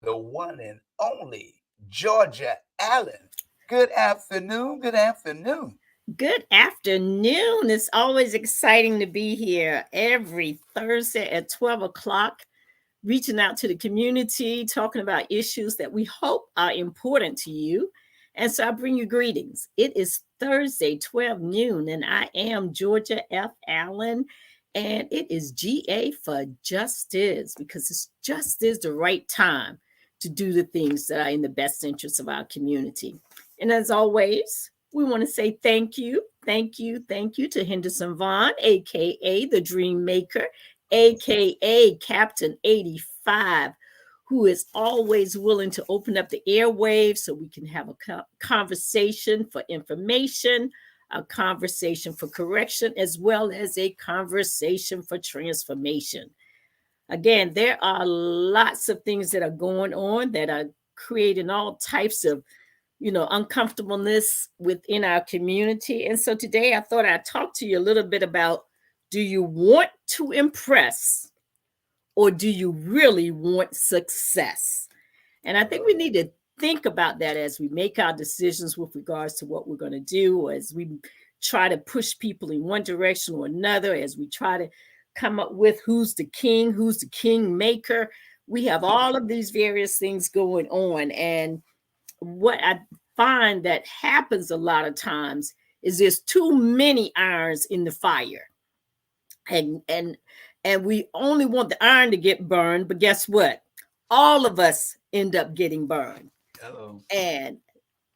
the one and only Georgia Allen. Good afternoon. Good afternoon. Good afternoon. It's always exciting to be here every Thursday at 12 o'clock, reaching out to the community, talking about issues that we hope are important to you. And so I bring you greetings. It is Thursday, 12 noon, and I am Georgia F. Allen, and it is GA for justice because it's just is the right time to do the things that are in the best interest of our community. And as always, we want to say thank you to Henderson Vaughn, aka the Dream Maker, aka Captain 85, who is always willing to open up the airwaves so we can have a conversation for information, a conversation for correction, as well as a conversation for transformation. Again, there are lots of things that are going on that are creating all types of uncomfortableness within our community. And so today I thought I'd talk to you a little bit about, do you want to impress or do you really want success? And I think we need to think about that as we make our decisions with regards to what we're going to do, as we try to push people in one direction or another, as we try to come up with who's the king maker. We have all of these various things going on. And what I find that happens a lot of times is there's too many irons in the fire. And we only want the iron to get burned, but guess what? All of us end up getting burned. Hello. And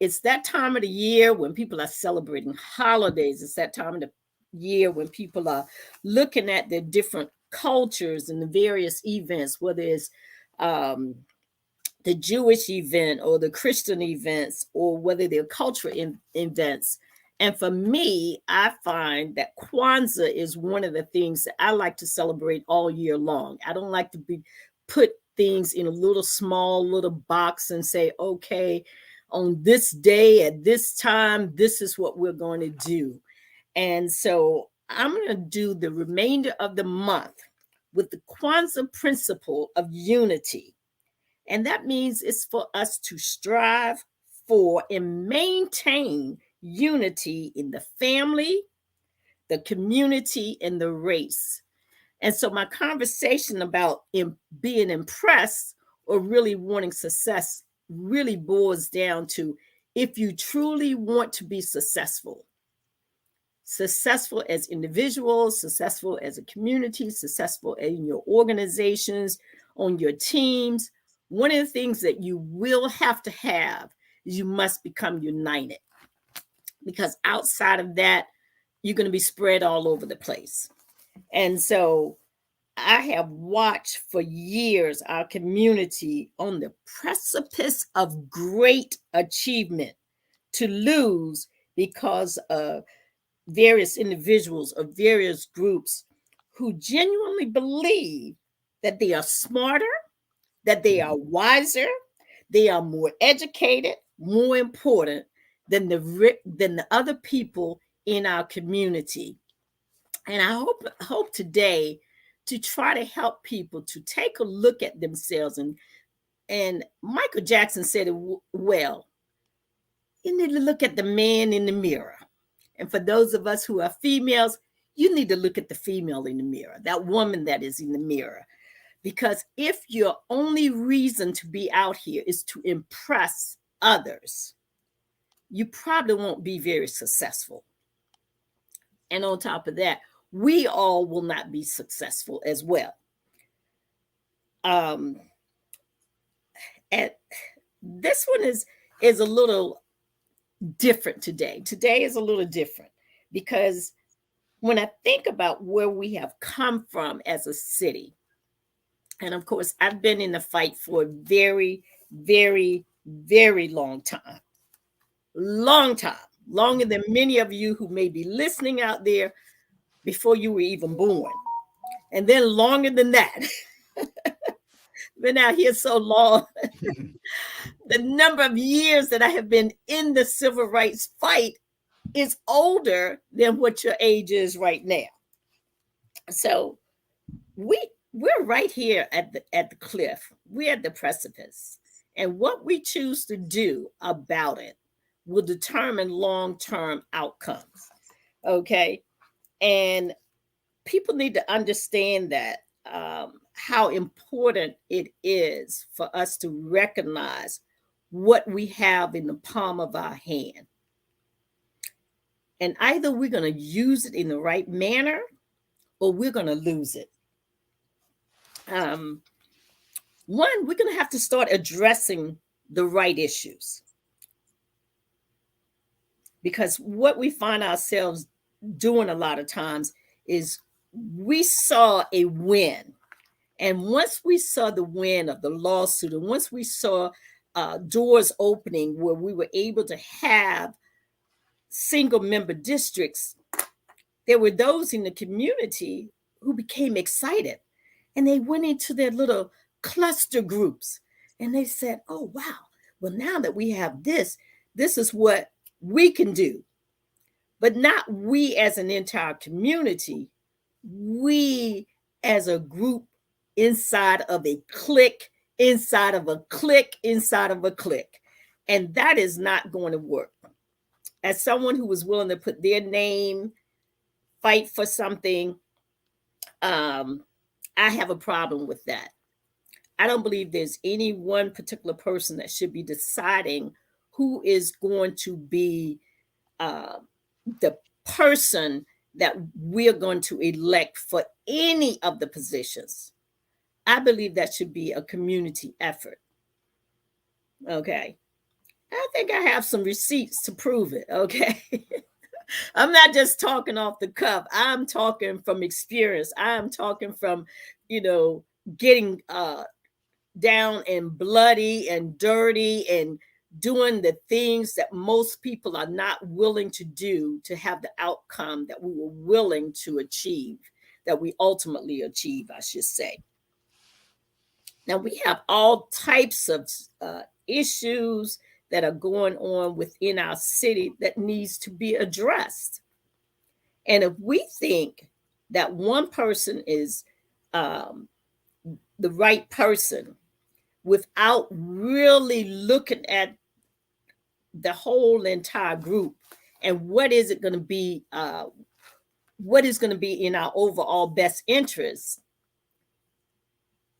it's that time of the year when people are celebrating holidays. It's that time of the year when people are looking at their different cultures and the various events, whether it's the Jewish event or the Christian events, or whether they're cultural events. And for me, I find that Kwanzaa is one of the things that I like to celebrate all year long. I don't like to put things in a little box and say, okay, on this day at this time, this is what we're going to do. And so I'm going to do the remainder of the month with the Kwanzaa principle of unity. And that means it's for us to strive for and maintain unity in the family, the community, and the race. And so my conversation about being impressed or really wanting success really boils down to, if you truly want to be successful as individuals, successful as a community, successful in your organizations, on your teams, one of the things that you will have to have is you must become united. Because outside of that, you're going to be spread all over the place. And so I have watched for years our community on the precipice of great achievement to lose because of various individuals or various groups who genuinely believe that they are smarter, that they are wiser, they are more educated, more important than the other people in our community. And I hope today to try to help people to take a look at themselves. And Michael Jackson said it well. You need to look at the man in the mirror. And for those of us who are females, you need to look at the female in the mirror, that woman that is in the mirror. Because if your only reason to be out here is to impress others, you probably won't be very successful. And on top of that, we all will not be successful as well. And this one is a little different today. Today is a little different because when I think about where we have come from as a city, and of course, I've been in the fight for a very, very, very long time. Long time. Longer than many of you who may be listening out there before you were even born. And then longer than that. Been out here so long. The number of years that I have been in the civil rights fight is older than what your age is right now. So we we're right here at the cliff. We're at the precipice. And what we choose to do about it will determine long-term outcomes. Okay. And people need to understand that how important it is for us to recognize what we have in the palm of our hand. And either we're going to use it in the right manner or we're going to lose it. One, we're going to have to start addressing the right issues. Because what we find ourselves doing a lot of times is we saw a win. And once we saw the win of the lawsuit, and once we saw doors opening where we were able to have single member districts, there were those in the community who became excited. And they went into their little cluster groups. And they said, oh, wow, well, now that we have this is what we can do. But not we as an entire community, we as a group inside of a clique, inside of a clique, inside of a clique. And that is not going to work. As someone who was willing to put their name, fight for something, I have a problem with that. I don't believe there's any one particular person that should be deciding who is going to be the person that we're going to elect for any of the positions. I believe that should be a community effort. Okay. I think I have some receipts to prove it. Okay. I'm not just talking off the cuff. I'm talking from experience. I'm talking from, getting down and bloody and dirty and doing the things that most people are not willing to do to have the outcome that we were willing to achieve, that we ultimately achieve, I should say. Now, we have all types of issues that are going on within our city that needs to be addressed. And if we think that one person is the right person without really looking at the whole entire group and what is it going to be, what is going to be in our overall best interest,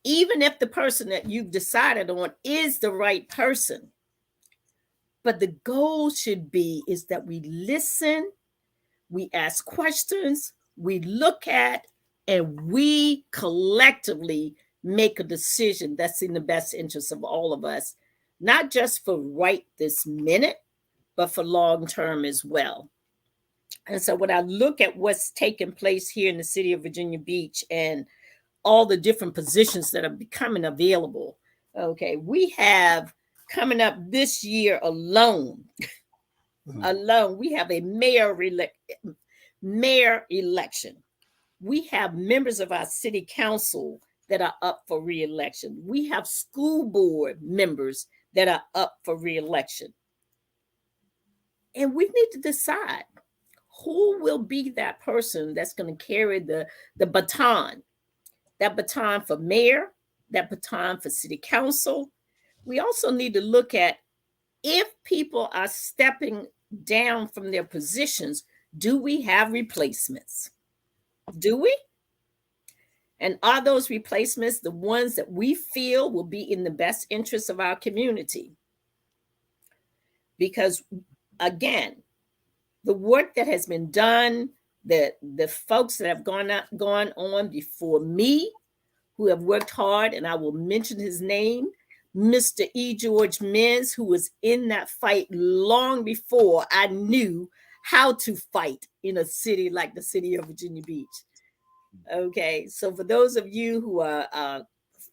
even if the person that you've decided on is the right person. But the goal should be is that we listen, we ask questions, we look at, and we collectively make a decision that's in the best interest of all of us, not just for right this minute, but for long term as well. And so when I look at what's taking place here in the city of Virginia Beach and all the different positions that are becoming available, okay, we have coming up this year alone, we have a mayor election. We have members of our city council that are up for re-election. We have school board members that are up for re-election. And we need to decide who will be that person that's going to carry the baton, that baton for mayor, that baton for city council. We also need to look at if people are stepping down from their positions, do we have replacements? Do we? And are those replacements the ones that we feel will be in the best interest of our community? Because again, the work that has been done, the folks that have gone on before me, who have worked hard, and I will mention his name, Mr. E. George Mins, who was in that fight long before I knew how to fight in a city like the city of Virginia Beach. Okay, so for those of you who are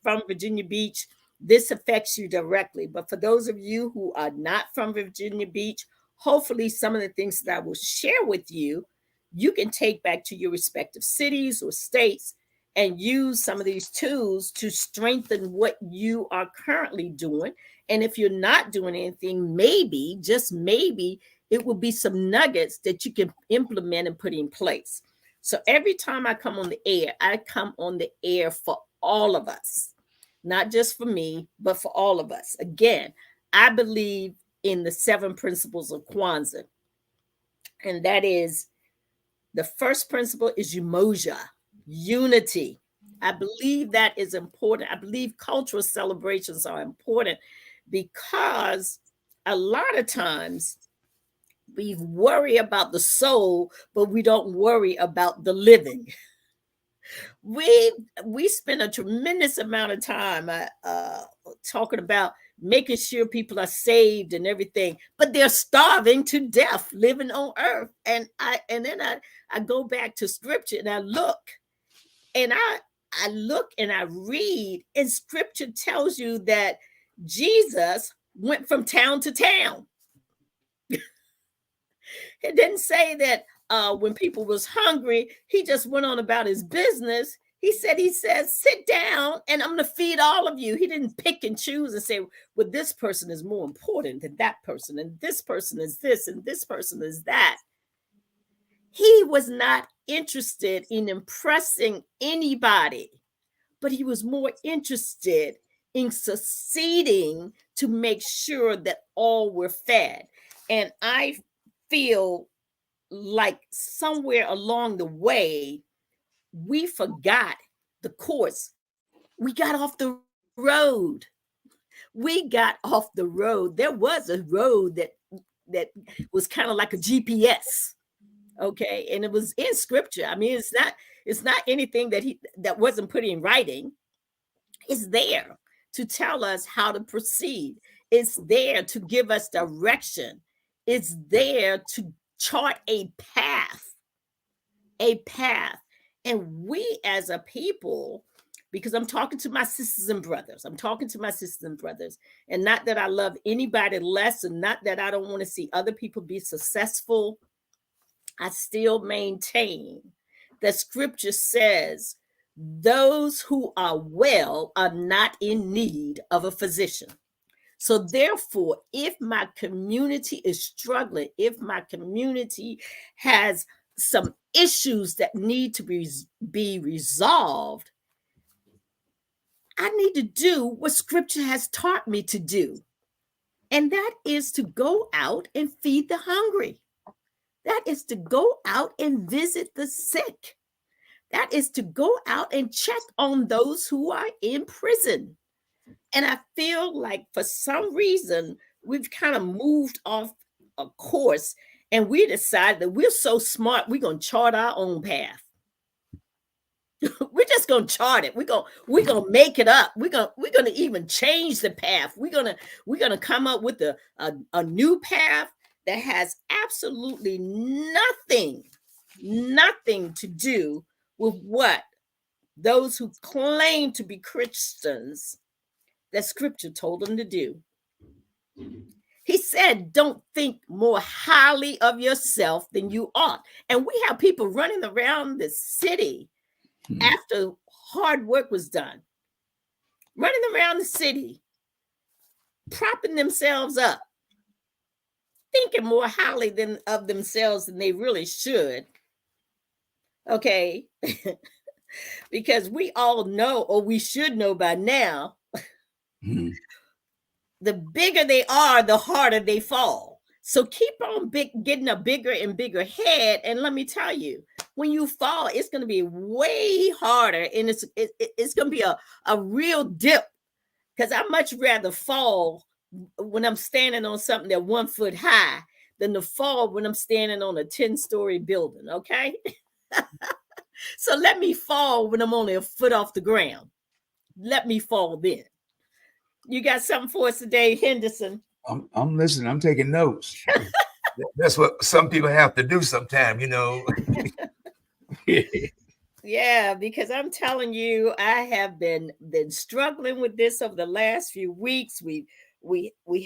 from Virginia Beach, this affects you directly. But for those of you who are not from Virginia Beach, hopefully some of the things that I will share with you, you can take back to your respective cities or states and use some of these tools to strengthen what you are currently doing. And if you're not doing anything, maybe, just maybe, it will be some nuggets that you can implement and put in place. So every time I come on the air, I come on the air for all of us, not just for me, but for all of us. Again, I believe in the 7 principles of Kwanzaa, and that is the first principle is UMOJA, unity. I believe that is important. I believe cultural celebrations are important because a lot of times we worry about the soul, but we don't worry about the living. We spend a tremendous amount of time talking about making sure people are saved and everything, but they're starving to death living on earth. And then I go back to scripture and I look and I read, and scripture tells you that Jesus went from town to town. It didn't say that when people was hungry, he just went on about his business. He says, sit down and I'm going to feed all of you. He didn't pick and choose and say, well, this person is more important than that person, and this person is this, and this person is that. He was not interested in impressing anybody, but he was more interested in succeeding to make sure that all were fed. And I feel like somewhere along the way, we forgot the course. We got off the road. We got off the road. There was a road that was kind of like a GPS. Okay. And it was in scripture. I mean, it's not anything that wasn't put in writing. It's there to tell us how to proceed. It's there to give us direction. It's there to chart a path. And we as a people, because I'm talking to my sisters and brothers, and not that I love anybody less, and not that I don't want to see other people be successful. I still maintain that scripture says those who are well are not in need of a physician. So therefore, if my community is struggling, if my community has some issues that need to be resolved, I need to do what scripture has taught me to do. And that is to go out and feed the hungry. That is to go out and visit the sick. That is to go out and check on those who are in prison. And I feel like for some reason, we've kind of moved off a course, and we decided that we're so smart, we're going to chart our own path. We're just going to chart it. We're going to make it up. We're going to even change the path. We're going to come up with a new path that has absolutely nothing to do with what those who claim to be Christians that scripture told them to do. He said, don't think more highly of yourself than you ought. And we have people running around the city after hard work was done, running around the city, propping themselves up, thinking more highly of themselves than they really should. Okay. Because we all know, or we should know by now, the bigger they are, the harder they fall. So keep on getting a bigger and bigger head. And let me tell you, when you fall, it's going to be way harder. And it's going to be a real dip, because I much rather fall when I'm standing on something that's 1 foot high than to fall when I'm standing on a 10-story building. Okay. So let me fall when I'm only a foot off the ground. Let me fall then. You got something for us today, Henderson? I'm listening. I'm taking notes. That's what some people have to do sometime, you know. Yeah, because I'm telling you, I have been struggling with this over the last few weeks. We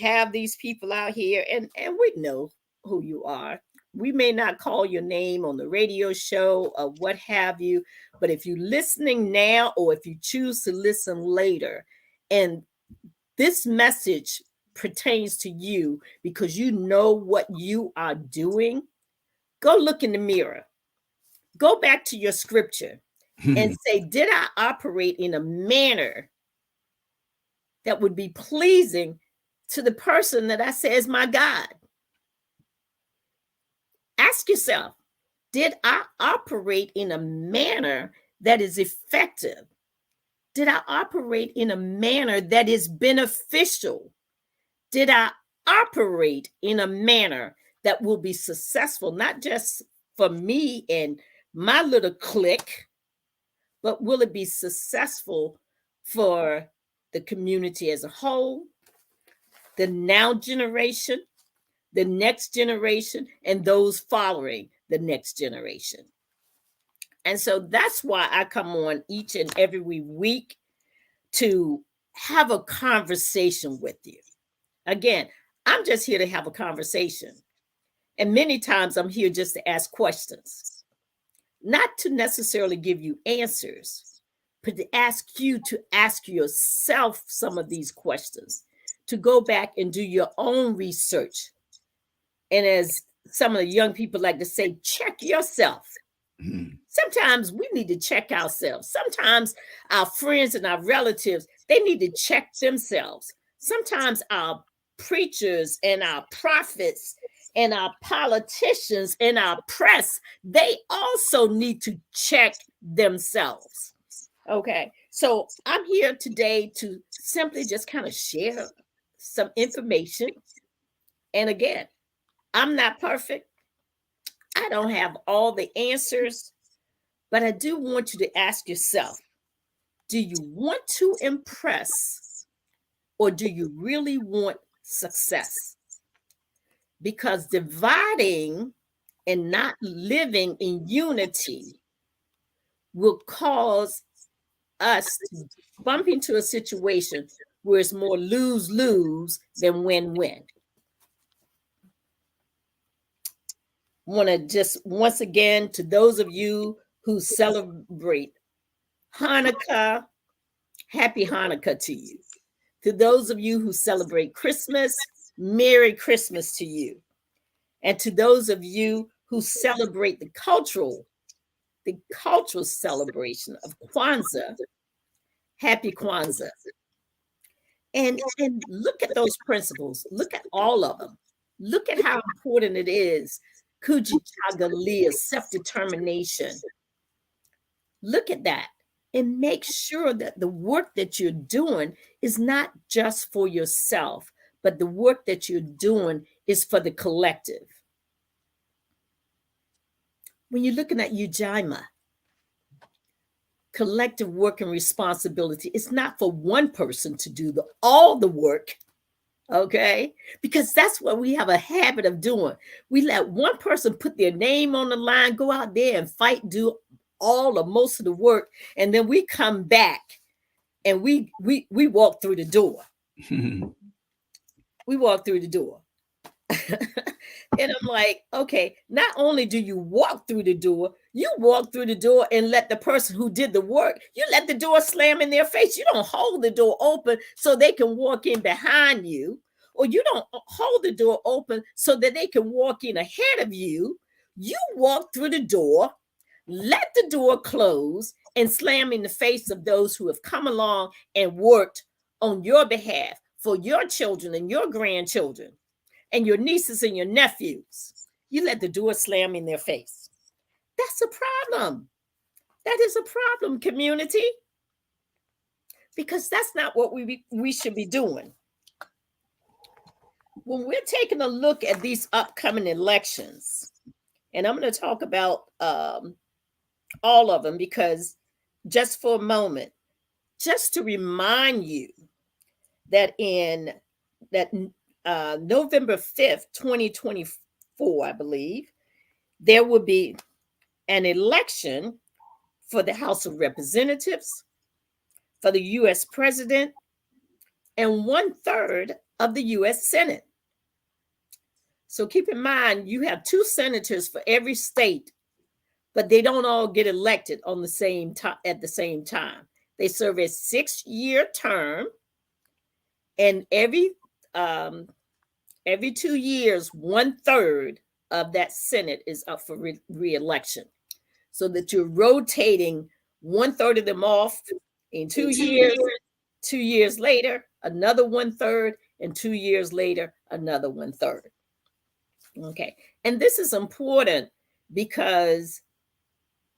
have these people out here, and we know who you are. We may not call your name on the radio show or what have you, but if you're listening now, or if you choose to listen later, and this message pertains to you because you know what you are doing, go look in the mirror. go back to your scripture and say, did I operate in a manner that would be pleasing to the person that I say is my God? Ask yourself, did I operate in a manner that is effective? Did I operate in a manner that is beneficial? Did I operate in a manner that will be successful, not just for me and my little clique, but will it be successful for the community as a whole, the now generation, the next generation, and those following the next generation? And so that's why I come on each and every week to have a conversation with you. Again, I'm just here to have a conversation. And many times I'm here just to ask questions, not to necessarily give you answers, but to ask you to ask yourself some of these questions, to go back and do your own research. And as some of the young people like to say, check yourself. Sometimes we need to check ourselves. Sometimes our friends and our relatives, they need to check themselves. Sometimes our preachers and our prophets and our politicians and our press, they also need to check themselves. Okay, so I'm here today to simply just kind of share some information. And again, I'm not perfect. I don't have all the answers, but I do want you to ask yourself, do you want to impress or do you really want success? Because dividing and not living in unity will cause us to bump into a situation where it's more lose-lose than win-win. Want to just once again, to those of you who celebrate Hanukkah, happy Hanukkah to you. To those of you who celebrate Christmas, Merry Christmas to you. And to those of you who celebrate the cultural celebration of Kwanzaa, happy Kwanzaa. And look at those principles. Look at all of them. Look at how important it is. Kujichagulia, self-determination. Look at that and make sure that the work that you're doing is not just for yourself, but the work that you're doing is for the collective. When you're looking at UJIMA, collective work and responsibility, it's not for one person to do all the work. Okay, because that's what we have a habit of doing. We let one person put their name on the line, go out there and fight, do all or most of the work, and then we come back and we walk through the door. We walk through the door. And I'm like, okay, not only do you walk through the door, you walk through the door and let the person who did the work, you let the door slam in their face. You don't hold the door open so they can walk in behind you, or you don't hold the door open so that they can walk in ahead of you. You walk through the door, let the door close, and slam in the face of those who have come along and worked on your behalf for your children and your grandchildren and your nieces and your nephews. You let the door slam in their face. That's a problem. That is a problem, community, because that's not what we should be doing. When we're taking a look at these upcoming elections, and I'm going to talk about all of them, because just for a moment, just to remind you that November 5th, 2024, I believe, there will be an election for the House of Representatives, for the U.S. President, and 1/3 of the U.S. Senate. So keep in mind, you have 2 senators for every state, but they don't all get elected on the same time at the same time. They serve a 6-year term, and every 2 years, 1/3 of that Senate is up for re-election. so that you're rotating 1/3 of them off in 2 years. 2 years later, another 1/3, and 2 years later, another 1/3. Okay. And this is important because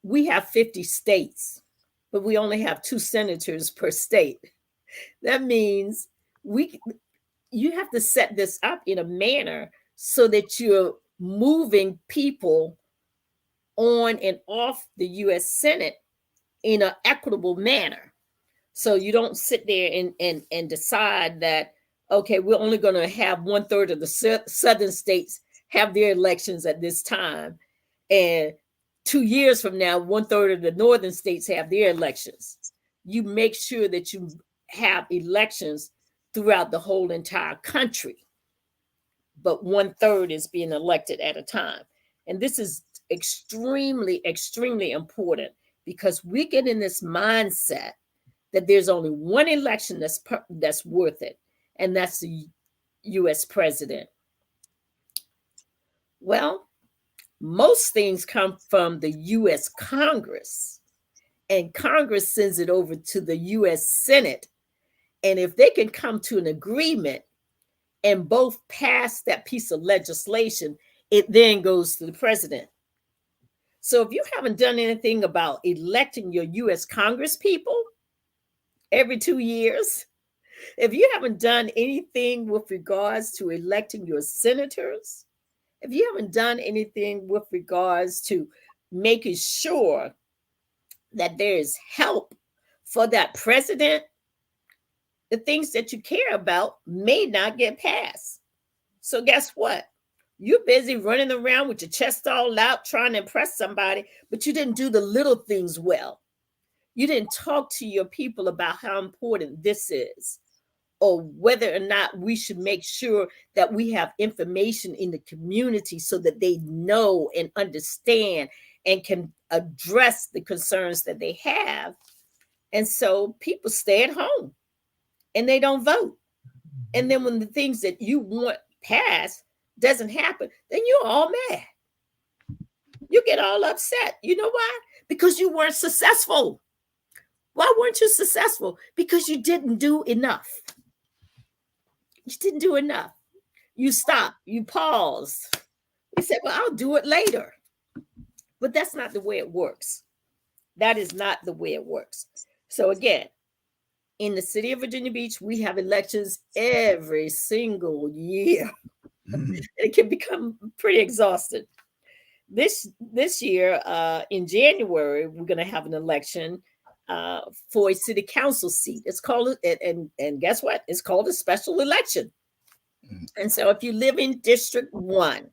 we have 50 states, but we only have 2 senators per state. That means you have to set this up in a manner so that you're moving people on and off the US Senate in an equitable manner. So you don't sit there and decide that, okay, we're only going to have 1/3 of the southern states have their elections at this time. And 2 years from now, 1/3 of the northern states have their elections. You make sure that you have elections throughout the whole entire country, but 1/3 is being elected at a time. And this is extremely, extremely important because we get in this mindset that there's only one election that's worth it, and that's the US president. Well, most things come from the US Congress, and Congress sends it over to the US Senate. And if they can come to an agreement and both pass that piece of legislation, it then goes to the president. So if you haven't done anything about electing your US Congress people every 2 years, if you haven't done anything with regards to electing your senators, if you haven't done anything with regards to making sure that there is help for that president, the things that you care about may not get passed. So guess what? You're busy running around with your chest all out trying to impress somebody, but you didn't do the little things well. You didn't talk to your people about how important this is, or whether or not we should make sure that we have information in the community so that they know and understand and can address the concerns that they have. And so people stay at home and they don't vote. And then when the things that you want passed doesn't happen, then you're all mad. You get all upset. You know why? Because you weren't successful. Why weren't you successful? Because you didn't do enough. You didn't do enough. You stopped, you paused. You said, well, I'll do it later. But that's not the way it works. That is not the way it works. So again, in the city of Virginia Beach, we have elections every single year. It can become pretty exhausting. This year, in January, we're going to have an election for a city council seat. It's called, and guess what? It's called a special election. And so if you live in District 1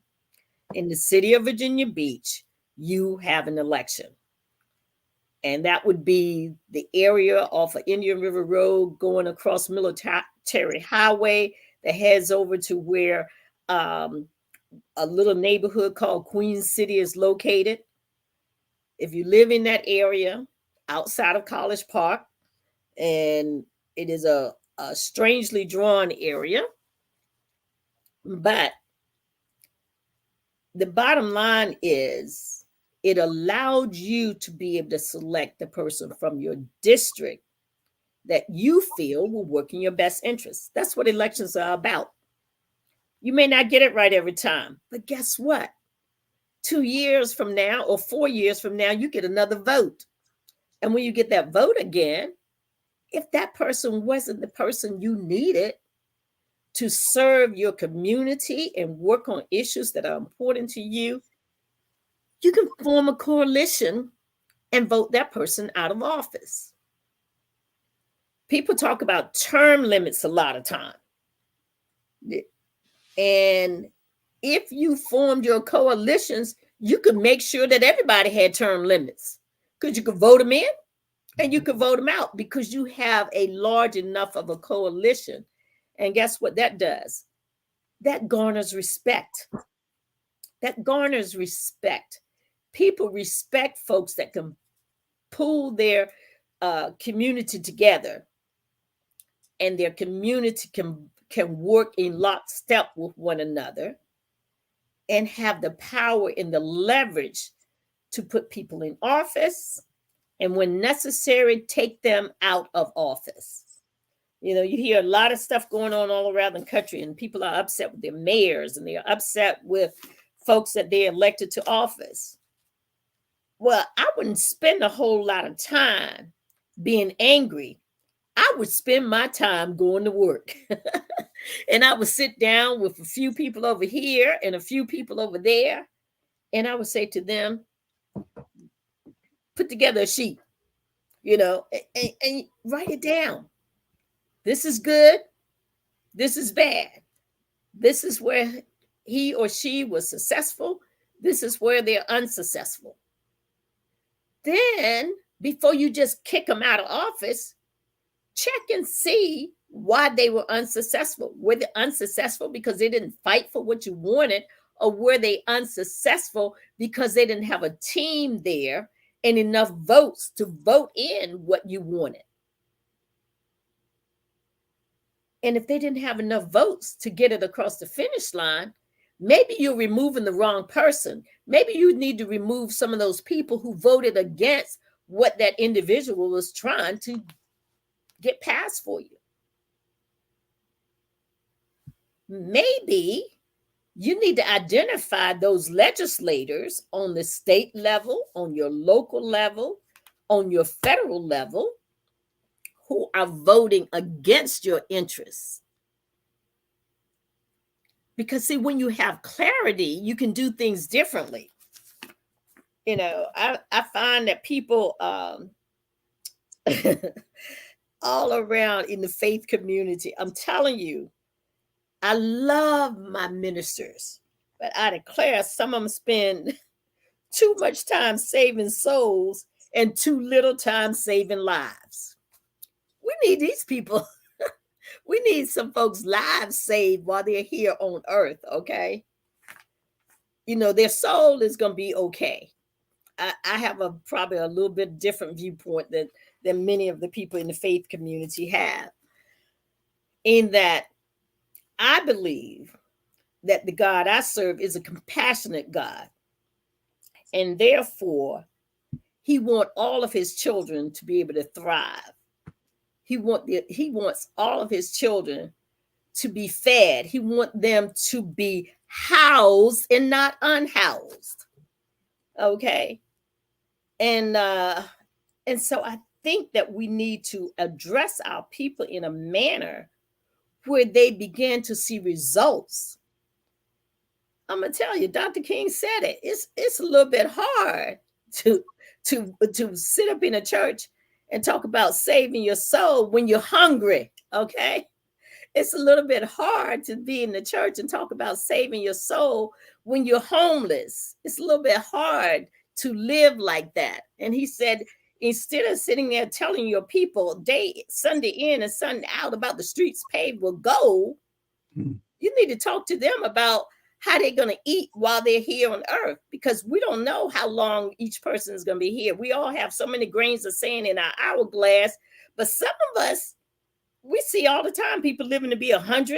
in the city of Virginia Beach, you have an election. And that would be the area off of Indian River Road going across Military Highway that heads over to where a little neighborhood called Queen City is located. If you live in that area outside of College Park, and it is a strangely drawn area, but the bottom line is it allowed you to be able to select the person from your district that you feel will work in your best interest. That's what elections are about. You may not get it right every time, but guess what? 2 years from now or 4 years from now, you get another vote. And when you get that vote again, if that person wasn't the person you needed to serve your community and work on issues that are important to you, you can form a coalition and vote that person out of office. People talk about term limits a lot of time. And if you formed your coalitions, you could make sure that everybody had term limits, because you could vote them in and you could vote them out because you have a large enough of a coalition. And guess what that does? That garners respect. That garners respect. People respect folks that can pull their community together, and their community can work in lockstep with one another and have the power and the leverage to put people in office, and when necessary, take them out of office. You know, you hear a lot of stuff going on all around the country, and people are upset with their mayors and they're upset with folks that they elected to office. Well, I wouldn't spend a whole lot of time being angry. I would spend my time going to work. And I would sit down with a few people over here and a few people over there. And I would say to them, put together a sheet, you know, and write it down. This is good. This is bad. This is where he or she was successful. This is where they're unsuccessful. Then, before you just kick them out of office, check and see why they were unsuccessful. Were they unsuccessful because they didn't fight for what you wanted, or were they unsuccessful because they didn't have a team there and enough votes to vote in what you wanted? And if they didn't have enough votes to get it across the finish line, maybe you're removing the wrong person. Maybe you need to remove some of those people who voted against what that individual was trying to get passed for you. Maybe you need to identify those legislators on the state level, on your local level, on your federal level, who are voting against your interests. Because see, when you have clarity, you can do things differently. You know, I find that people all around in the faith community, I'm telling you, I love my ministers, but I declare some of them spend too much time saving souls and too little time saving lives. We need these people. We need some folks' lives saved while they're here on earth, okay? You know, their soul is going to be okay. I have probably a little bit different viewpoint than many of the people in the faith community have, in that I believe that the God I serve is a compassionate God, and therefore he wants all of his children to be able to thrive. He wants all of his children to be fed. He wants them to be housed and not unhoused. Okay. And so I think that we need to address our people in a manner where they begin to see results. I'm gonna tell you, Dr. King said it. It's a little bit hard to sit up in a church and talk about saving your soul when you're hungry. Okay. It's a little bit hard to be in the church and talk about saving your soul when you're homeless. It's a little bit hard to live like that. And he said, instead of sitting there telling your people Sunday in and Sunday out about the streets paved with gold, you need to talk to them about how they're going to eat while they're here on earth, because we don't know how long each person is going to be here. We all have so many grains of sand in our hourglass, but some of us, we see all the time people living to be 100,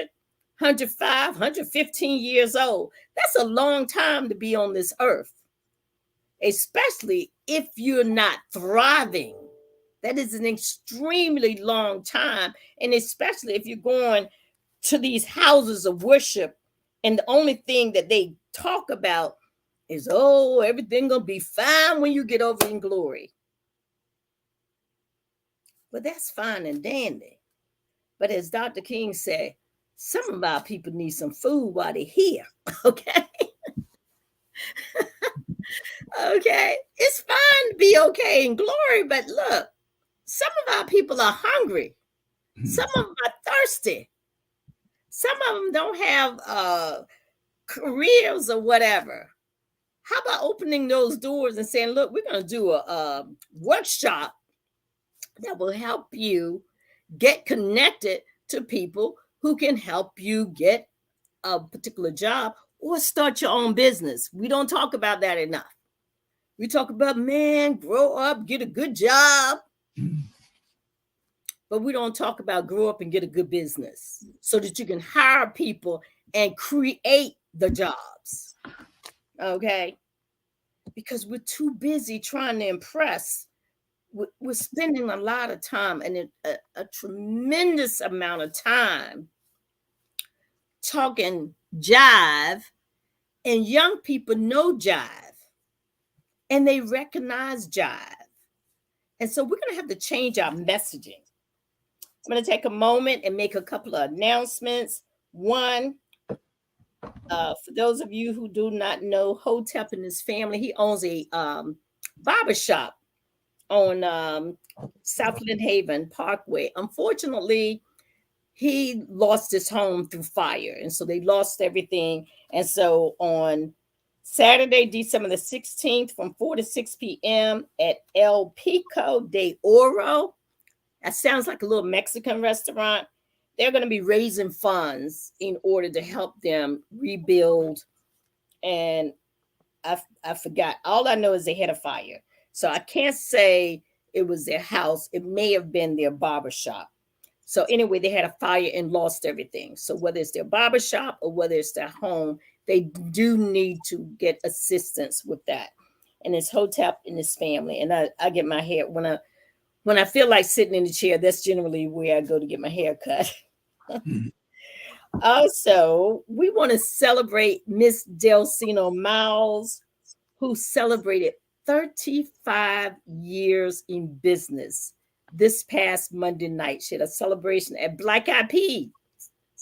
105, 115 years old. That's a long time to be on this earth, especially if you're not thriving. That is an extremely long time. And especially if you're going to these houses of worship and the only thing that they talk about is, oh, everything gonna be fine when you get over in glory. But that's fine and dandy. But as Dr. King said, some of our people need some food while they're here, okay? Okay, it's fine to be okay in glory, but look, some of our people are hungry. Some of them are thirsty. Some of them don't have careers or whatever. How about opening those doors and saying, look, we're going to do a workshop that will help you get connected to people who can help you get a particular job or start your own business. We don't talk about that enough. We talk about, man, grow up, get a good job. But we don't talk about grow up and get a good business so that you can hire people and create the jobs. Okay. because we're too busy trying to impress. We're spending a lot of time and a tremendous amount of time talking jive, and young people know jive and they recognize jive. And so we're going to have to change our messaging. I'm going to take a moment and make a couple of announcements. One, for those of you who do not know, Hotep and his family, he owns a barber shop on Southland Haven Parkway. Unfortunately, he lost his home through fire, and so they lost everything. And so on Saturday, December the 16th, from 4 to 6 p.m. at El Pico de Oro, that sounds like a little Mexican restaurant, they're going to be raising funds in order to help them rebuild. And I forgot. All I know is they had a fire. So I can't say it was their house. It may have been their barbershop. So anyway, they had a fire and lost everything. So whether it's their barbershop or whether it's their home, they do need to get assistance with that. And it's Hotep and his family. And I get my hair when I feel like sitting in the chair. That's generally where I go to get my hair cut. Also, we want to celebrate Miss Delcino Miles, who celebrated 35 years in business this past Monday night. She had a celebration at Black Eyed Peas.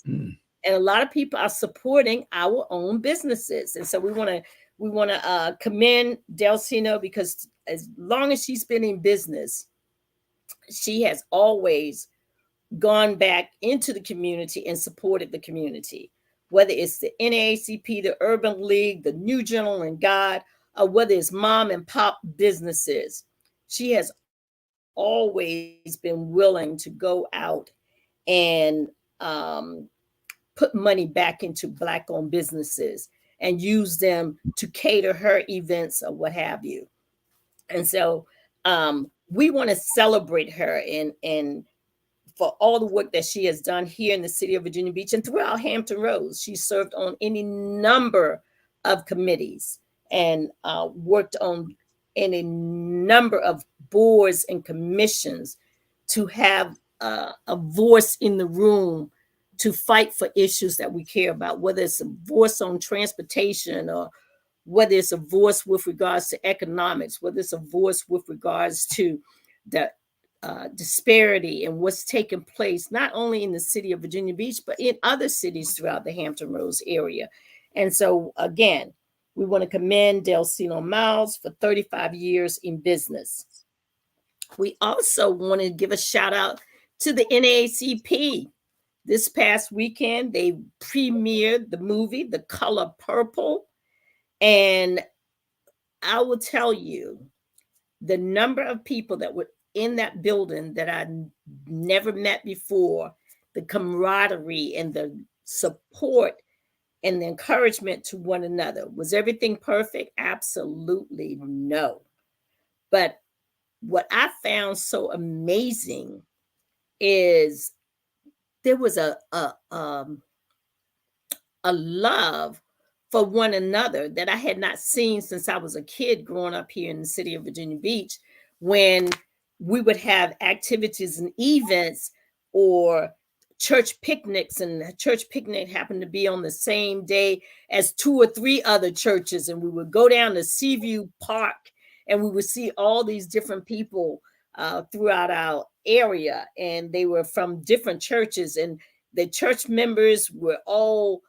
And a lot of people are supporting our own businesses. And so we want to commend Delcino, because as long as she's been in business, she has always gone back into the community and supported the community, whether it's the NAACP, the Urban League, the New Journal and God, or whether it's mom and pop businesses. She has always been willing to go out and put money back into Black-owned businesses and use them to cater her events or what have you. And so we want to celebrate her and for all the work that she has done here in the city of Virginia Beach and throughout Hampton Roads. She served on any number of committees and worked on any number of boards and commissions to have a voice in the room to fight for issues that we care about, whether it's a voice on transportation or whether it's a voice with regards to economics, whether it's a voice with regards to the disparity and what's taking place, not only in the city of Virginia Beach, but in other cities throughout the Hampton Roads area. And so, again, we want to commend Delcino Miles for 35 years in business. We also want to give a shout out to the NAACP. This past weekend, they premiered the movie, The Color Purple. And I will tell you, the number of people that were in that building that I never met before, the camaraderie and the support and the encouragement to one another. Was everything perfect? Absolutely no. But what I found so amazing is there was a love for one another that I had not seen since I was a kid growing up here in the city of Virginia Beach, when we would have activities and events or church picnics, and the church picnic happened to be on the same day as 2 or 3 other churches, and we would go down to Seaview Park and we would see all these different people throughout our area, and they were from different churches, and the church members were all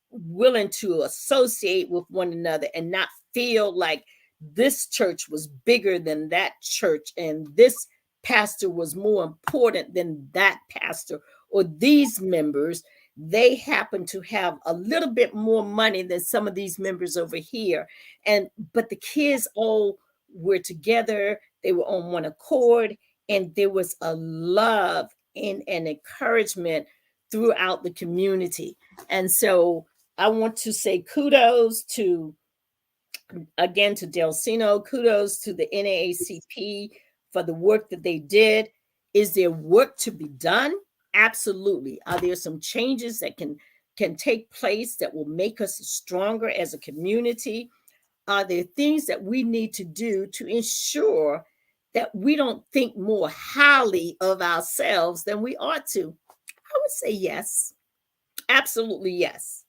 willing to associate with one another and not feel like this church was bigger than that church and this pastor was more important than that pastor, or these members, they happen to have a little bit more money than some of these members over here. But the kids all were together, they were on one accord, and there was a love and an encouragement throughout the community. And so I want to say kudos to Delcino, kudos to the NAACP for the work that they did. Is there work to be done? Absolutely. Are there some changes that can take place that will make us stronger as a community? are there things that we need to do to ensure that we don't think more highly of ourselves than we ought to? I would say yes. Absolutely yes.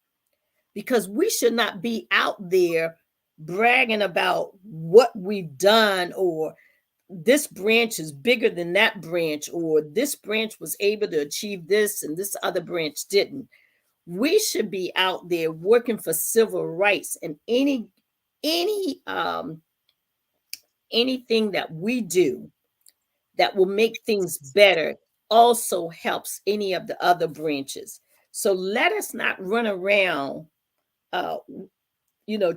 Because we should not be out there bragging about what we've done, or this branch is bigger than that branch, or this branch was able to achieve this and this other branch didn't. We should be out there working for civil rights, and any anything that we do that will make things better also helps any of the other branches. So let us not run around uh,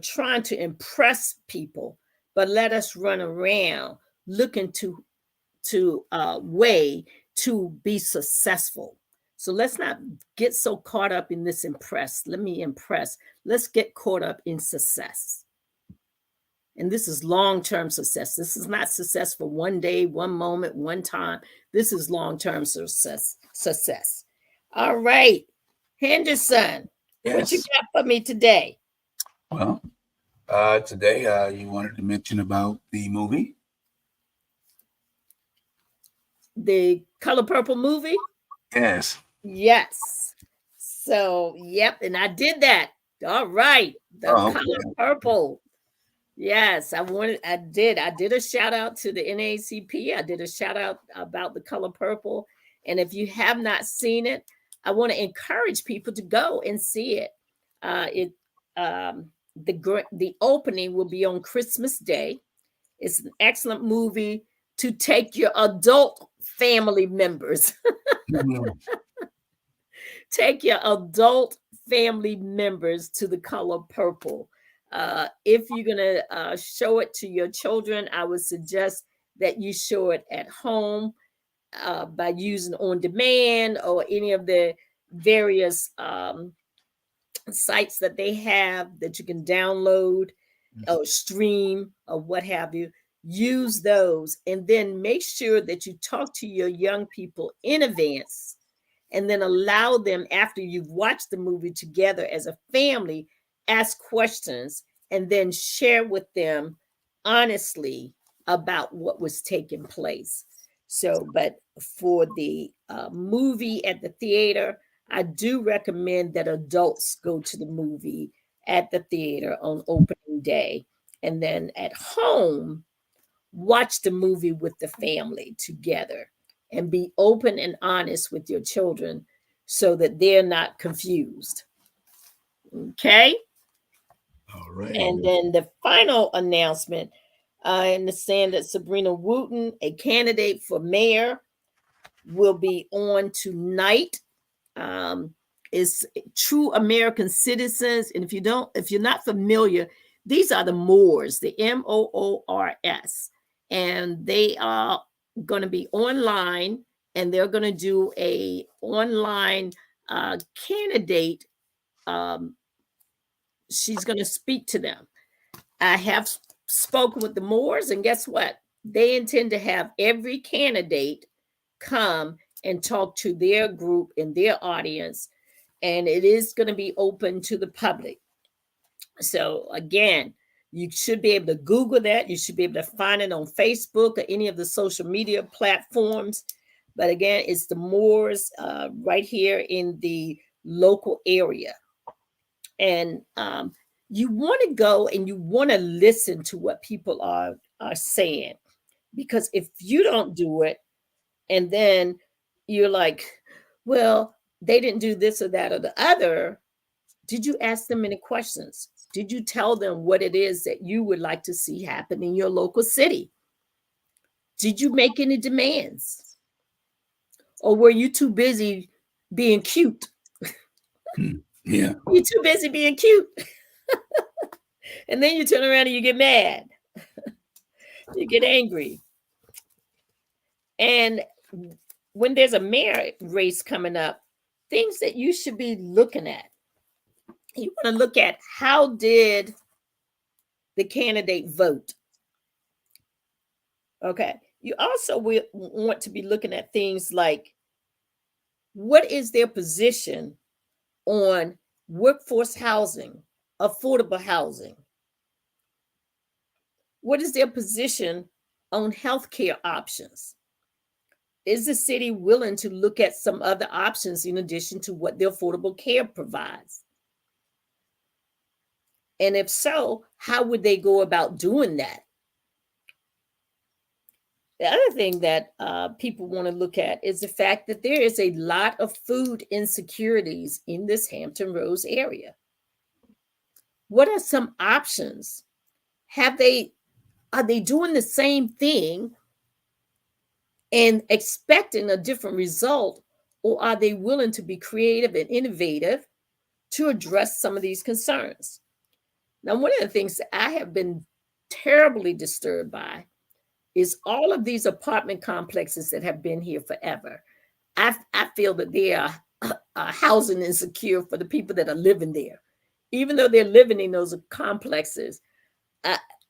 trying to impress people, but let us run around looking to a way to be successful. So let's not get so caught up in this impress. Let me impress. Let's get caught up in success. And this is long-term success. This is not success for one day, one moment, one time. This is long-term success. All right, Henderson, what you Yes. got for me today? Well, today you wanted to mention about the movie. The Color Purple movie? Yes. Yes. So, yep, and I did that. All right. The Oh, Color okay. Purple. Yes, I did a shout out to the NAACP. I did a shout out about the Color Purple. And if you have not seen it, I want to encourage people to go and see it. It the opening will be on Christmas Day. It's an excellent movie to take your adult family members. Mhm. Take your adult family members to the Color Purple. If you're going to show it to your children, I would suggest that you show it at home by using on demand or any of the various sites that they have that you can download or stream or what have you. Use those, and then make sure that you talk to your young people in advance, and then allow them, after you've watched the movie together as a family, ask questions and then share with them honestly about what was taking place. So, but for the movie at the theater, I do recommend that adults go to the movie at the theater on opening day, and then at home watch the movie with the family together, and be open and honest with your children so that they're not confused. Okay. All right. And then the final announcement, I understand that Sabrina Wooten, a candidate for mayor, will be on tonight. Is True American Citizens. And if you're not familiar, these are the Moors, the Moors, and they are going to be online, and they're going to do a online candidate. Um, she's going to speak to them. I have spoken with the Moors, and guess what? They intend to have every candidate come and talk to their group and their audience, and it is going to be open to the public. So again, you should be able to Google that. You should be able to find it on Facebook or any of the social media platforms. But again, it's the Moors right here in the local area. And you want to go and you want to listen to what people are saying. Because if you don't do it, and then you're like, well, they didn't do this or that or the other, did you ask them any questions? Did you tell them what it is that you would like to see happen in your local city? Did you make any demands? Or were you too busy being cute? Yeah. You're too busy being cute. And then you turn around and you get mad. You get angry. And when there's a mayor race coming up, things that you should be looking at. You want to look at, how did the candidate vote? Okay. You also will want to be looking at things like, what is their position on workforce housing, affordable housing? What is their position on healthcare options? Is the city willing to look at some other options in addition to what the Affordable Care provides? And if so, how would they go about doing that? The other thing that people want to look at is the fact that there is a lot of food insecurities in this Hampton Roads area. What are some options? Are they doing the same thing and expecting a different result, or are they willing to be creative and innovative to address some of these concerns? Now, one of the things that I have been terribly disturbed by is all of these apartment complexes that have been here forever. I feel that they are housing insecure for the people that are living there. Even though they're living in those complexes,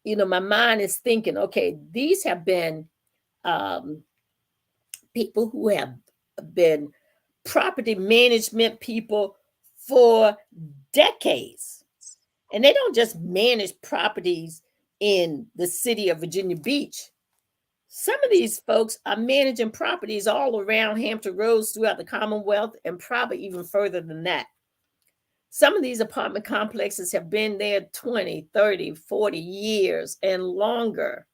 my mind is thinking, okay, these have been people who have been property management people for decades. And they don't just manage properties in the city of Virginia Beach. Some of these folks are managing properties all around Hampton Roads throughout the Commonwealth and probably even further than that. Some of these apartment complexes have been there 20, 30, 40 years and longer.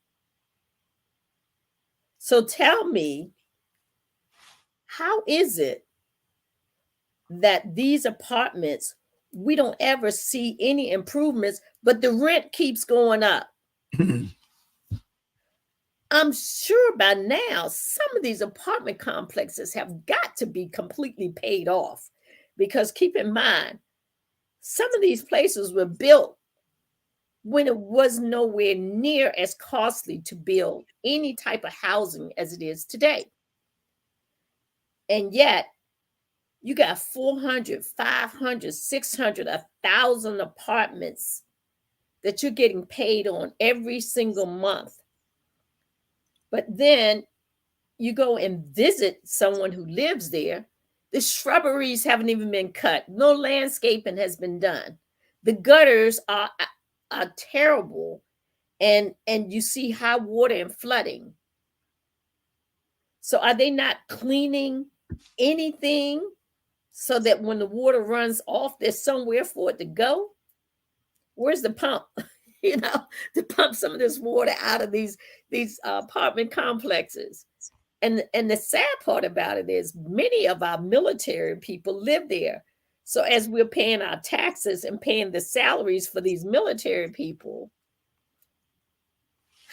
So tell me, how is it that these apartments, we don't ever see any improvements, but the rent keeps going up? I'm sure by now some of these apartment complexes have got to be completely paid off, because keep in mind, some of these places were built when it was nowhere near as costly to build any type of housing as it is today. And yet you got 400, 500, 600, 1,000 apartments that you're getting paid on every single month. But then you go and visit someone who lives there, the shrubberies haven't even been cut. No landscaping has been done. The gutters are terrible. And you see high water and flooding. So are they not cleaning anything so that when the water runs off, there's somewhere for it to go? Where's the pump? To pump some of this water out of these apartment complexes. And the sad part about it is many of our military people live there. So as we're paying our taxes and paying the salaries for these military people,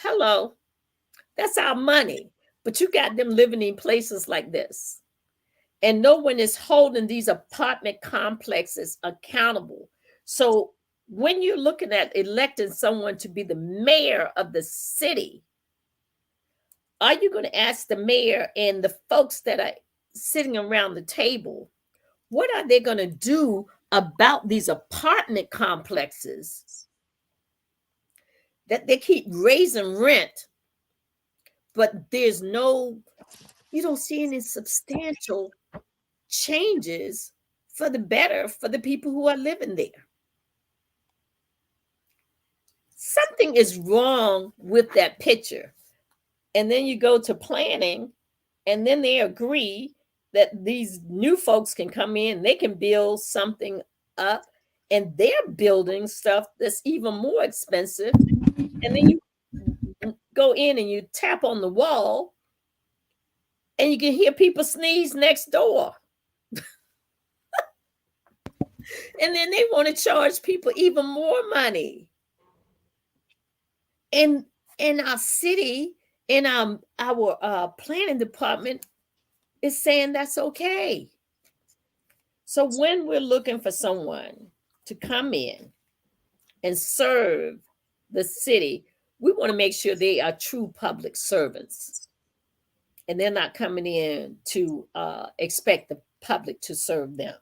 hello, that's our money. But you got them living in places like this. And no one is holding these apartment complexes accountable. So when you're looking at electing someone to be the mayor of the city, are you going to ask the mayor and the folks that are sitting around the table, what are they going to do about these apartment complexes that they keep raising rent, but you don't see any substantial changes for the better for the people who are living there? Something is wrong with that picture. And then you go to planning, and then they agree that these new folks can come in, they can build something up, and they're building stuff that's even more expensive. And then you go in and you tap on the wall, and you can hear people sneeze next door. And then they want to charge people even more money. And in our city, in our planning department is saying that's okay. So when we're looking for someone to come in and serve the city, we want to make sure they are true public servants. And they're not coming in to expect the public to serve them.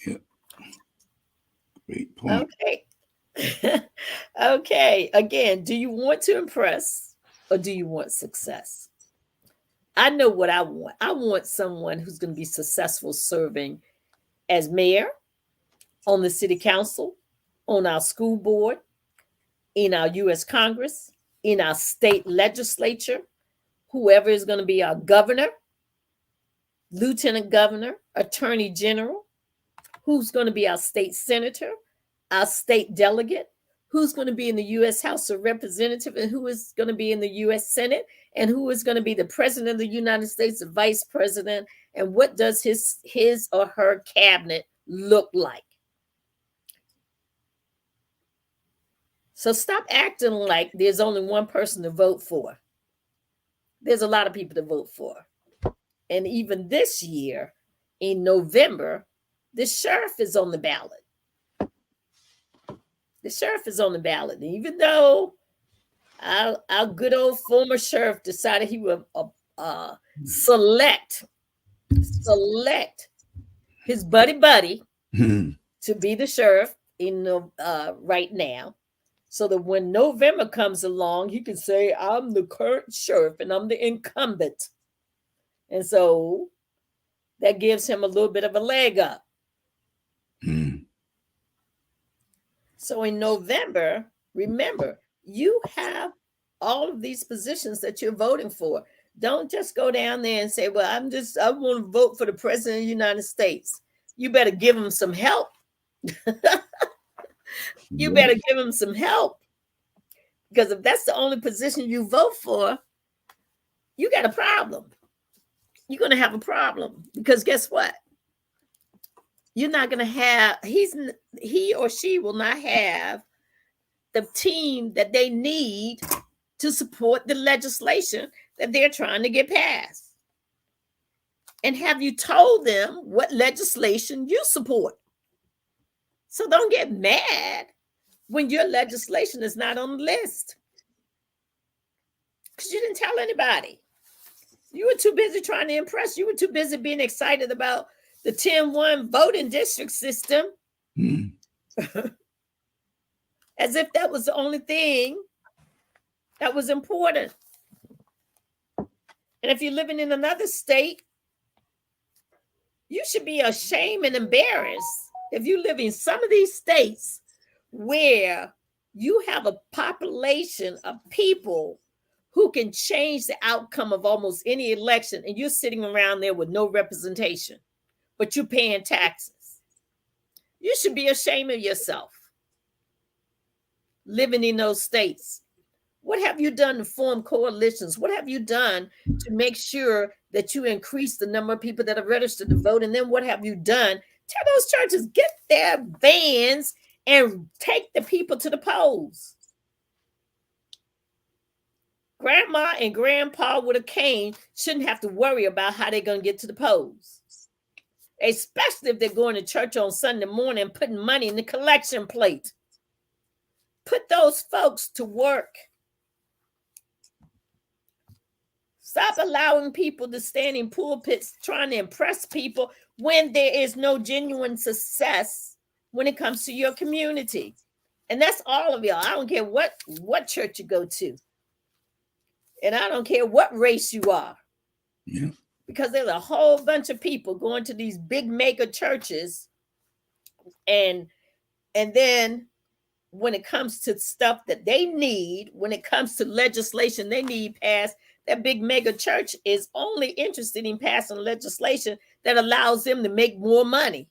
Yeah. Great point. Okay. Okay. Again, do you want to impress or do you want success? I know what I want. I want someone who's going to be successful serving as mayor, on the city council, on our school board, in our U.S. Congress, in our state legislature, whoever is going to be our governor, lieutenant governor, attorney general, who's going to be our state senator, our state delegate, who's going to be in the U.S. House of Representatives, and who is going to be in the U.S. Senate, and who is going to be the president of the United States, the vice president, and what does his or her cabinet look like? So stop acting like there's only one person to vote for. There's a lot of people to vote for. And even this year, in November, the sheriff is on the ballot. The sheriff is on the ballot. And even though our good old former sheriff decided he would select his buddy to be the sheriff right now, so that when November comes along, he can say, I'm the current sheriff and I'm the incumbent. And so that gives him a little bit of a leg up. So in November, remember, you have all of these positions that you're voting for. Don't just go down there and say, well, I want to vote for the president of the United States. You better give him some help. You better give him some help. Because if that's the only position you vote for, you got a problem. You're going to have a problem. Because guess what? You're not going to have, he or she will not have the team that they need to support the legislation that they're trying to get passed. And have you told them what legislation you support? So don't get mad when your legislation is not on the list, because you didn't tell anybody. You were too busy trying to impress. You were too busy being excited about the 10-1 voting district system. As if that was the only thing that was important. And if you're living in another state, you should be ashamed and embarrassed if you live in some of these states where you have a population of people who can change the outcome of almost any election, and you're sitting around there with no representation, but you're paying taxes. You should be ashamed of yourself living in those states. What have you done to form coalitions? What have you done to make sure that you increase the number of people that are registered to vote? And then what have you done? Tell those churches, get their vans and take the people to the polls. Grandma and grandpa with a cane shouldn't have to worry about how they're going to get to the polls, especially if they're going to church on Sunday morning and putting money in the collection plate. Put those folks to work. Stop allowing people to stand in pulpits trying to impress people when there is no genuine success when it comes to your community. And that's all of y'all. I don't care what church you go to. And I don't care what race you are. Yeah. Because there's a whole bunch of people going to these big mega churches. And then when it comes to stuff that they need, when it comes to legislation they need passed, that big mega church is only interested in passing legislation that allows them to make more money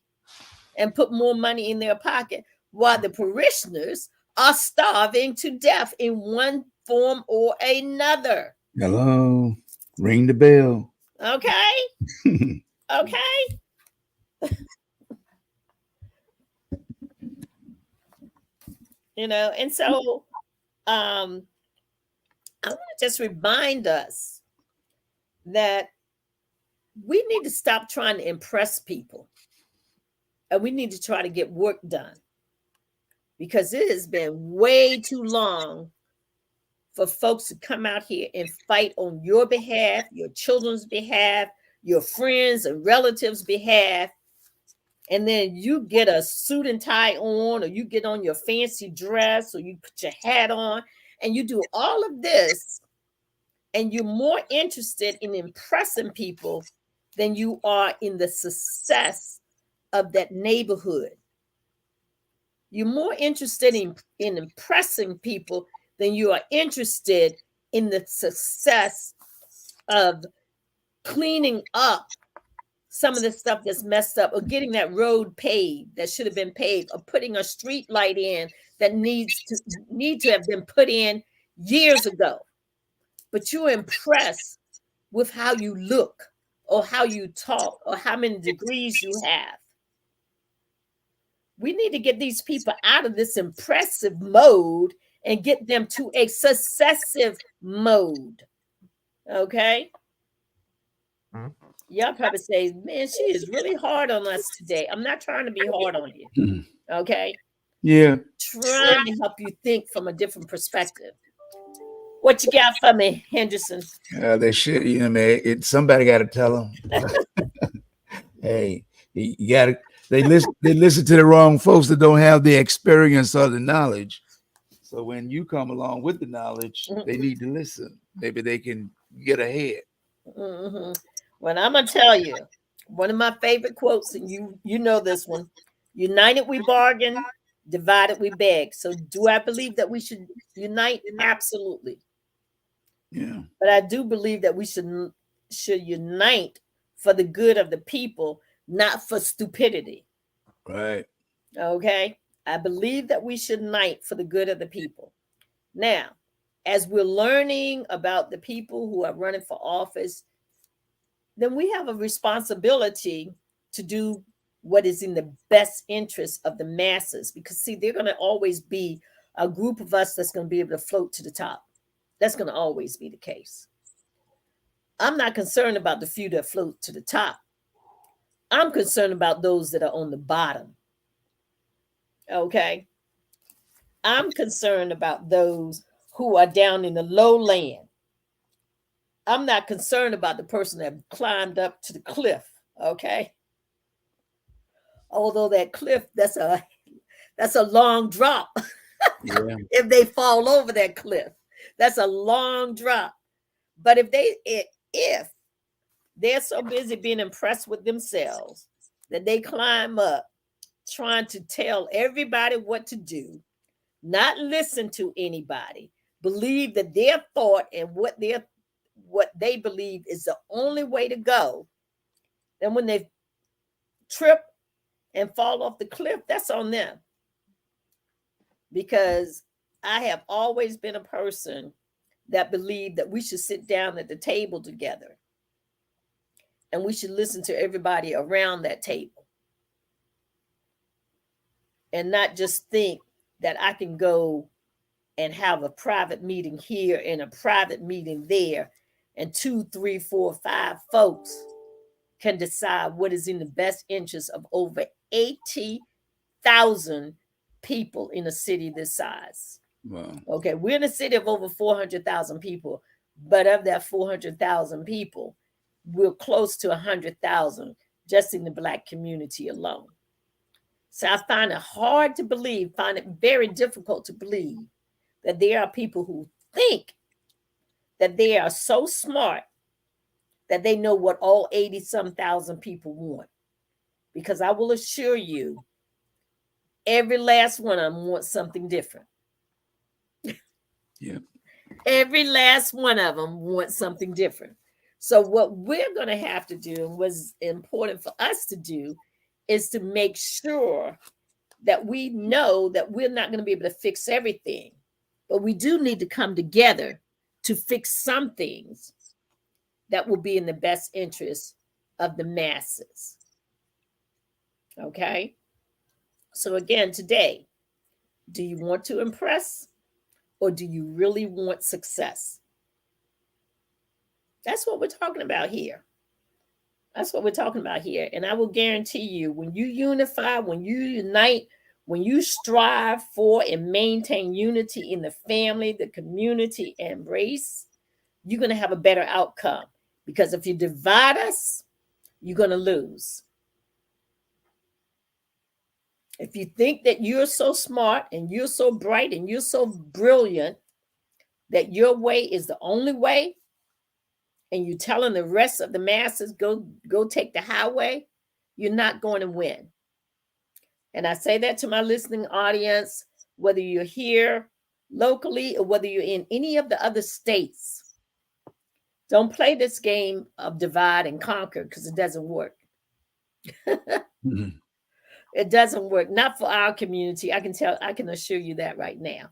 and put more money in their pocket, while the parishioners are starving to death in one form or another. Hello. Ring the bell. Okay. Okay. And so I want to just remind us that we need to stop trying to impress people, and we need to try to get work done, because it has been way too long for folks to come out here and fight on your behalf, your children's behalf, your friends and relatives' behalf. And then you get a suit and tie on, or you get on your fancy dress, or you put your hat on, and you do all of this, and you're more interested in impressing people than you are in the success of that neighborhood. You're more interested in impressing people than you are interested in the success of cleaning up some of the stuff that's messed up, or getting that road paved that should have been paved, or putting a street light in that need to have been put in years ago. But you're impressed with how you look, or how you talk, or how many degrees you have. We need to get these people out of this impressive mode and get them to a successive mode. Okay? Y'all probably say, man, she is really hard on us today. I'm not trying to be hard on you. Okay? Yeah. Trying to help you think from a different perspective. What you got for me, Henderson? They should, you know, man. Somebody got to tell them. Hey, you got to. They listen to the wrong folks that don't have the experience or the knowledge. So when you come along with the knowledge, they need to listen. Maybe they can get ahead. Mm-hmm. Well, I'm gonna tell you one of my favorite quotes, and you know this one: "United we bargain, divided we beg." So, do I believe that we should unite? Absolutely. Yeah. But I do believe that we should unite for the good of the people, not for stupidity. Right. Okay. I believe that we should unite for the good of the people. Now, as we're learning about the people who are running for office, then we have a responsibility to do what is in the best interest of the masses. Because, see, they're going to always be a group of us that's going to be able to float to the top. That's going to always be the case. I'm not concerned about the few that float to the top. I'm concerned about those that are on the bottom. Okay? I'm concerned about those who are down in the lowland. I'm not concerned about the person that climbed up to the cliff. Okay? Although that cliff, that's a long drop. Yeah. If they fall over that cliff, that's a long drop. But if they're so busy being impressed with themselves that they climb up trying to tell everybody what to do, not listen to anybody, believe that their thought and what they believe is the only way to go, then when they trip and fall off the cliff, that's on them. Because I have always been a person that believed that we should sit down at the table together and we should listen to everybody around that table, and not just think that I can go and have a private meeting here and a private meeting there, and 2, 3, 4, 5 folks can decide what is in the best interest of over 80,000 people in a city this size. Wow. Okay, we're in a city of over 400,000 people, but of that 400,000 people, we're close to 100,000 just in the Black community alone. So I find it hard to believe, find it very difficult to believe that there are people who think that they are so smart that they know what all 80-some thousand people want. Because I will assure you, every last one of them wants something different. Yeah. Every last one of them wants something different. So what we're going to have to do, and what's important for us to do, is to make sure that we know that we're not going to be able to fix everything, but we do need to come together to fix some things that will be in the best interest of the masses. Okay? So again, today, do you want to impress, or do you really want success? That's what we're talking about here. That's what we're talking about here. And I will guarantee you, when you unify, when you unite, when you strive for and maintain unity in the family, the community, and race, you're going to have a better outcome. Because if you divide us, you're going to lose. If you think that you're so smart and you're so bright and you're so brilliant that your way is the only way, and you're telling the rest of the masses go take the highway, you're not going to win. And I say that to my listening audience, whether you're here locally or whether you're in any of the other states. Don't play this game of divide and conquer because it doesn't work. Mhm. It doesn't work. Not for our community. I can assure you that right now.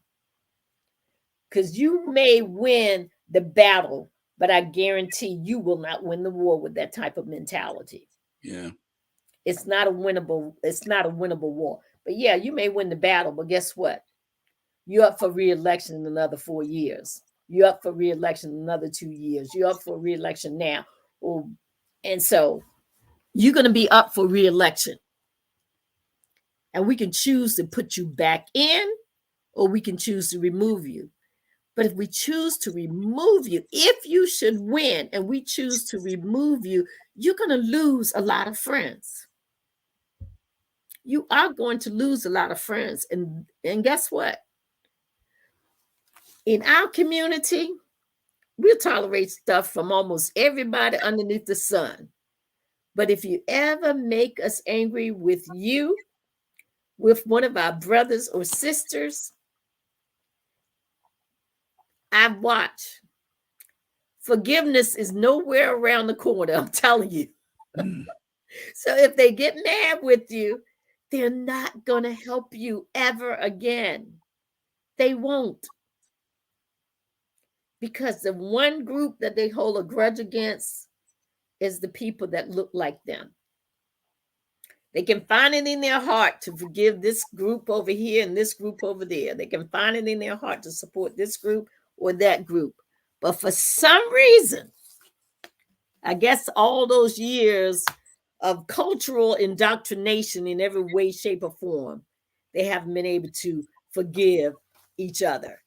Because you may win the battle, but I guarantee you will not win the war with that type of mentality. Yeah. It's not a winnable war. But yeah, you may win the battle, but guess what? You're up for re-election in another 4 years. You're up for re-election in another 2 years. You're up for re-election now. And so you're going to be up for re-election. And we can choose to put you back in, or we can choose to remove you. But if we choose to remove you, if you should win and we choose to remove you, you're going to lose a lot of friends. You are going to lose a lot of friends. And guess what? In our community, we'll tolerate stuff from almost everybody underneath the sun. But if you ever make us angry with you, with one of our brothers or sisters, I've watched. Forgiveness is nowhere around the corner, I'm telling you. So if they get mad with you, they're not going to help you ever again. They won't. Because the one group that they hold a grudge against is the people that look like them. They can find it in their heart to forgive this group over here and this group over there. They can find it in their heart to support this group or that group. But for some reason, I guess all those years of cultural indoctrination in every way, shape, or form, they haven't been able to forgive each other.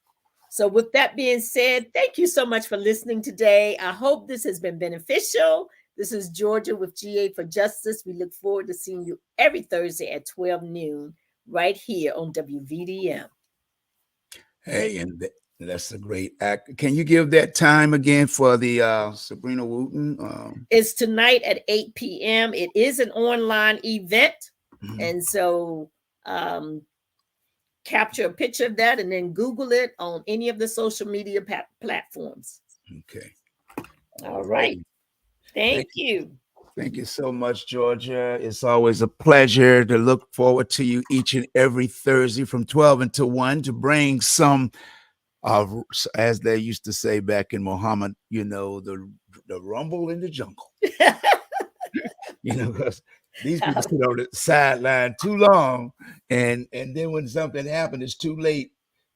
So with that being said, thank you so much for listening today. I hope this has been beneficial. This is Georgia with GA for Justice. We look forward to seeing you every Thursday at 12 noon right here on WVDM. Hey, and that's a great act. Can you give that time again for the Sabrina Wooten? It's tonight at 8 p.m. It is an online event. Mhm. And so capture a picture of that and then Google it on any of the social media platforms. Okay. All right. Thank you. Thank you so much, Georgia. It's always a pleasure to look forward to you each and every Thursday from 12 until 1 to bring some, as they used to say back in Muhammad, the rumble in the jungle. Because these people sit on the sideline too long, and then when something happens, it's too late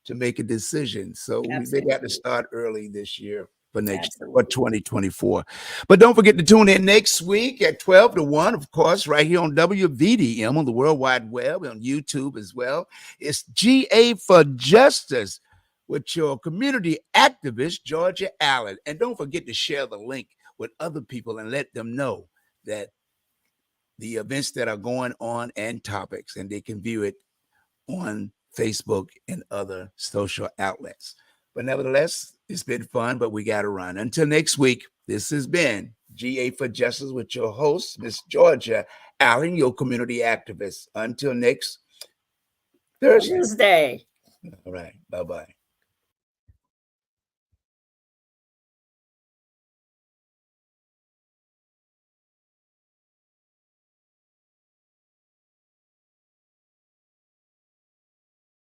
to make a decision. So they got to start early this year for next for 2024. But don't forget to tune in next week at 12 to 1, of course, right here on WVDM on the World Wide Web, on YouTube as well. It's GA for Justice with your community activist, Georgia Allen. And don't forget to share the link with other people and let them know that the events that are going on and topics, and they can view it on Facebook and other social outlets. But nevertheless, it's been fun, but we got to run. Until next week, this has been GA for Justice with your host, Miss Georgia Allen, your community activist. Until next Thursday. Thursday. All right. Bye-bye.